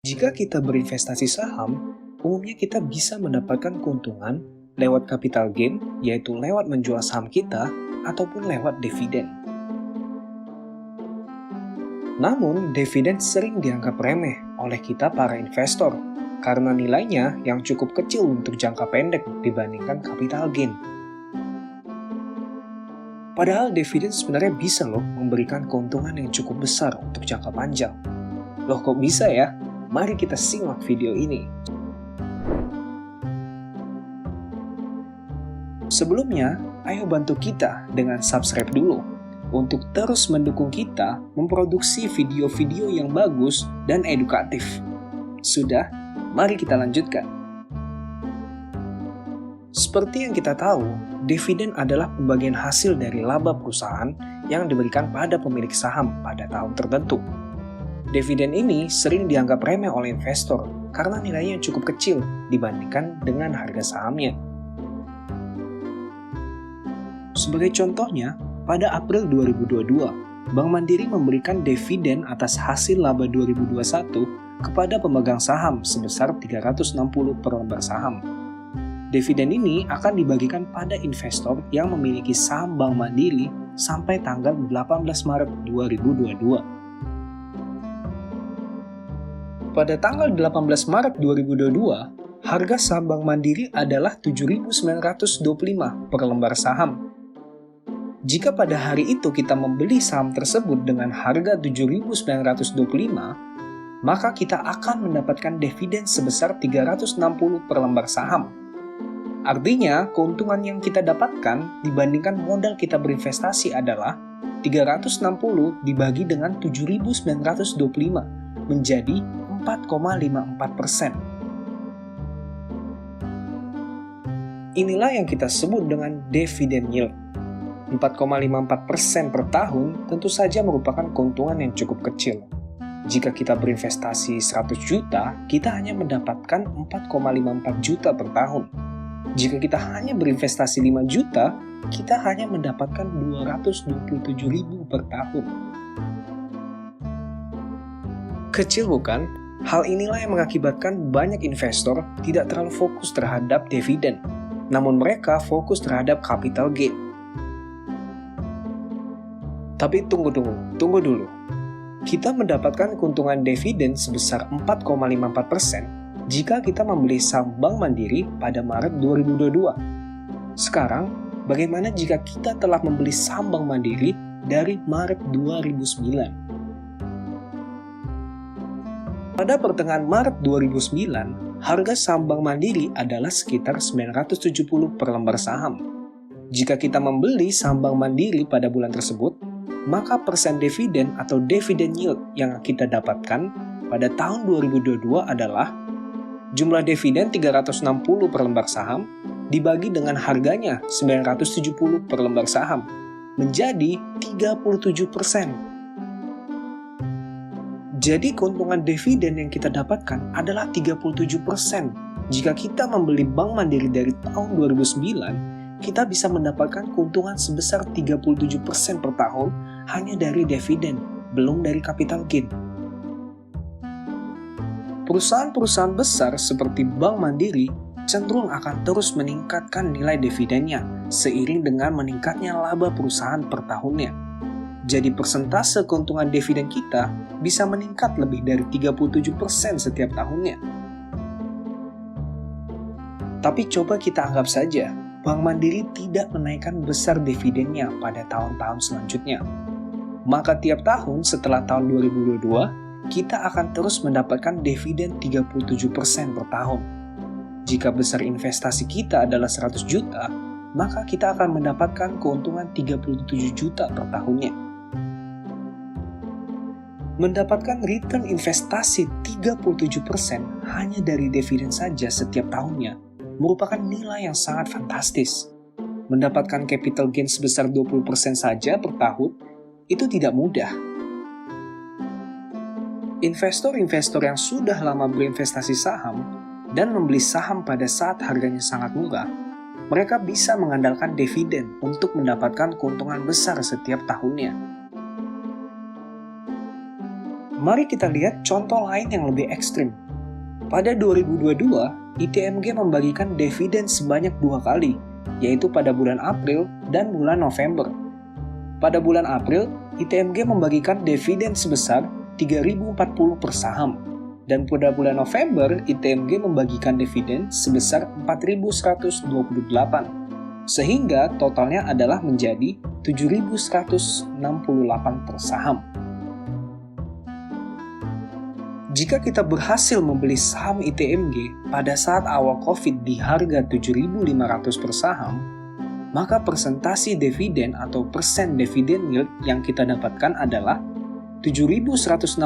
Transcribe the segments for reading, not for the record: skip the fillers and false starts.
Jika kita berinvestasi saham, umumnya kita bisa mendapatkan keuntungan lewat capital gain, yaitu lewat menjual saham kita, ataupun lewat dividen. Namun, dividen sering dianggap remeh oleh kita para investor, karena nilainya yang cukup kecil untuk jangka pendek dibandingkan capital gain. Padahal dividen sebenarnya bisa memberikan keuntungan yang cukup besar untuk jangka panjang. Loh kok bisa ya? Mari kita simak video ini. Sebelumnya, ayo bantu kita dengan subscribe dulu untuk terus mendukung kita memproduksi video-video yang bagus dan edukatif. Sudah, mari kita lanjutkan. Seperti yang kita tahu, dividen adalah pembagian hasil dari laba perusahaan yang diberikan pada pemilik saham pada tahun tertentu. Dividen ini sering dianggap remeh oleh investor karena nilainya cukup kecil dibandingkan dengan harga sahamnya. Sebagai contohnya, pada April 2022, Bank Mandiri memberikan dividen atas hasil laba 2021 kepada pemegang saham sebesar 360 per lembar saham. Dividen ini akan dibagikan pada investor yang memiliki saham Bank Mandiri sampai tanggal 18 Maret 2022. Pada tanggal 18 Maret 2022, harga saham Bank Mandiri adalah 7.925 per lembar saham. Jika pada hari itu kita membeli saham tersebut dengan harga 7.925, maka kita akan mendapatkan dividen sebesar 360 per lembar saham. Artinya, keuntungan yang kita dapatkan dibandingkan modal kita berinvestasi adalah 360 dibagi dengan 7.925 menjadi 4,54%. Inilah yang kita sebut dengan dividend yield. 4,54% per tahun tentu saja merupakan keuntungan yang cukup kecil. Jika kita berinvestasi 100 juta, kita hanya mendapatkan 4,54 juta per tahun. Jika kita hanya berinvestasi 5 juta, kita hanya mendapatkan 227.000 per tahun. Kecil bukan? Hal inilah yang mengakibatkan banyak investor tidak terlalu fokus terhadap dividen, namun mereka fokus terhadap capital gain. Tapi tunggu dulu. Kita mendapatkan keuntungan dividen sebesar 4,54% jika kita membeli saham Bank Mandiri pada Maret 2022. Sekarang, bagaimana jika kita telah membeli saham Bank Mandiri dari Maret 2009? Pada pertengahan Maret 2009, harga saham Bank Mandiri adalah sekitar 970 per lembar saham. Jika kita membeli saham Bank Mandiri pada bulan tersebut, maka persen dividen atau dividend yield yang kita dapatkan pada tahun 2022 adalah jumlah dividen 360 per lembar saham dibagi dengan harganya 970 per lembar saham menjadi 37%. Jadi keuntungan dividen yang kita dapatkan adalah 37%. Jika kita membeli Bank Mandiri dari tahun 2009, kita bisa mendapatkan keuntungan sebesar 37% per tahun hanya dari dividen, belum dari capital gain. Perusahaan-perusahaan besar seperti Bank Mandiri cenderung akan terus meningkatkan nilai dividennya seiring dengan meningkatnya laba perusahaan per tahunnya. Jadi persentase keuntungan dividen kita bisa meningkat lebih dari 37% setiap tahunnya. Tapi coba kita anggap saja, Bank Mandiri tidak menaikkan besar dividennya pada tahun-tahun selanjutnya. Maka tiap tahun setelah tahun 2022, kita akan terus mendapatkan dividen 37% per tahun. Jika besar investasi kita adalah 100 juta, maka kita akan mendapatkan keuntungan 37 juta per tahunnya. Mendapatkan return investasi 37% hanya dari dividen saja setiap tahunnya merupakan nilai yang sangat fantastis. Mendapatkan capital gain sebesar 20% saja per tahun itu tidak mudah. Investor-investor yang sudah lama berinvestasi saham dan membeli saham pada saat harganya sangat murah, mereka bisa mengandalkan dividen untuk mendapatkan keuntungan besar setiap tahunnya. Mari kita lihat contoh lain yang lebih ekstrim. Pada 2022, ITMG membagikan dividen sebanyak 2 kali, yaitu pada bulan April dan bulan November. Pada bulan April, ITMG membagikan dividen sebesar 3.040 per saham, dan pada bulan November, ITMG membagikan dividen sebesar 4.128, sehingga totalnya adalah menjadi 7.168 per saham. Jika kita berhasil membeli saham ITMG pada saat awal COVID di harga 7.500 per saham, maka persentase dividen atau persen dividen yield yang kita dapatkan adalah 7.168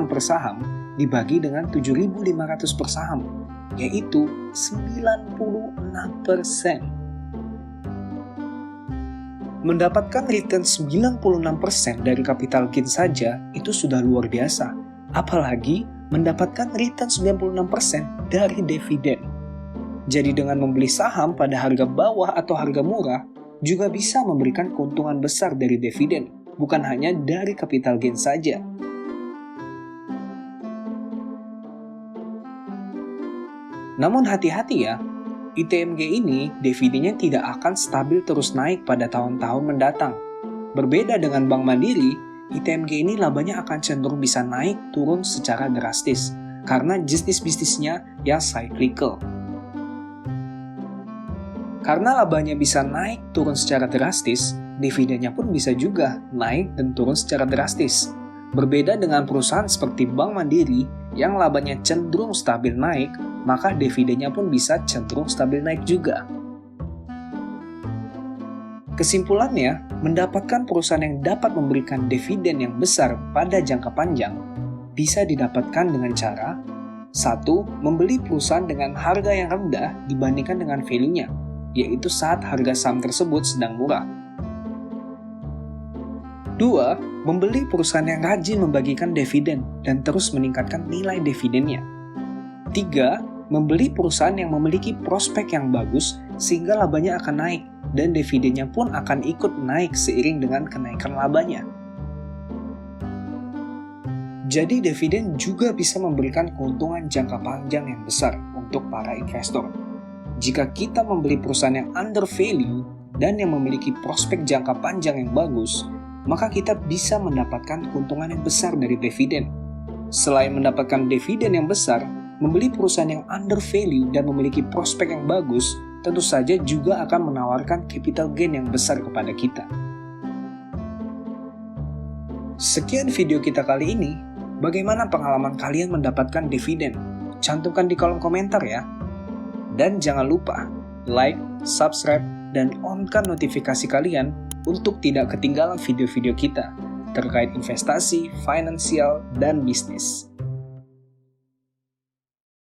per saham dibagi dengan 7.500 per saham, yaitu 96%. Mendapatkan return 96% dari capital gain saja itu sudah luar biasa. Apalagi mendapatkan return 96% dari dividen. Jadi dengan membeli saham pada harga bawah atau harga murah, juga bisa memberikan keuntungan besar dari dividen, bukan hanya dari capital gain saja. Namun hati-hati ya, ITMG ini dividennya tidak akan stabil terus naik pada tahun-tahun mendatang. Berbeda dengan Bank Mandiri, ITMG ini labanya akan cenderung bisa naik turun secara drastis karena bisnisnya yang cyclical. Karena labanya bisa naik turun secara drastis, dividennya pun bisa juga naik dan turun secara drastis. Berbeda dengan perusahaan seperti Bank Mandiri yang labanya cenderung stabil naik, maka dividennya pun bisa cenderung stabil naik juga. Kesimpulannya, mendapatkan perusahaan yang dapat memberikan dividen yang besar pada jangka panjang bisa didapatkan dengan cara 1. Membeli perusahaan dengan harga yang rendah dibandingkan dengan value-nya, yaitu saat harga saham tersebut sedang murah. 2. Membeli perusahaan yang rajin membagikan dividen dan terus meningkatkan nilai dividennya. 3. Membeli perusahaan yang memiliki prospek yang bagus sehingga labanya akan naik dan dividennya pun akan ikut naik seiring dengan kenaikan labanya. Jadi dividen juga bisa memberikan keuntungan jangka panjang yang besar untuk para investor. Jika kita membeli perusahaan yang under value dan yang memiliki prospek jangka panjang yang bagus, maka kita bisa mendapatkan keuntungan yang besar dari dividen. Selain mendapatkan dividen yang besar, membeli perusahaan yang under value dan memiliki prospek yang bagus tentu saja juga akan menawarkan capital gain yang besar kepada kita. Sekian video kita kali ini. Bagaimana pengalaman kalian mendapatkan dividen? Cantumkan di kolom komentar ya. Dan jangan lupa like, subscribe, dan on-kan notifikasi kalian untuk tidak ketinggalan video-video kita terkait investasi, finansial, dan bisnis.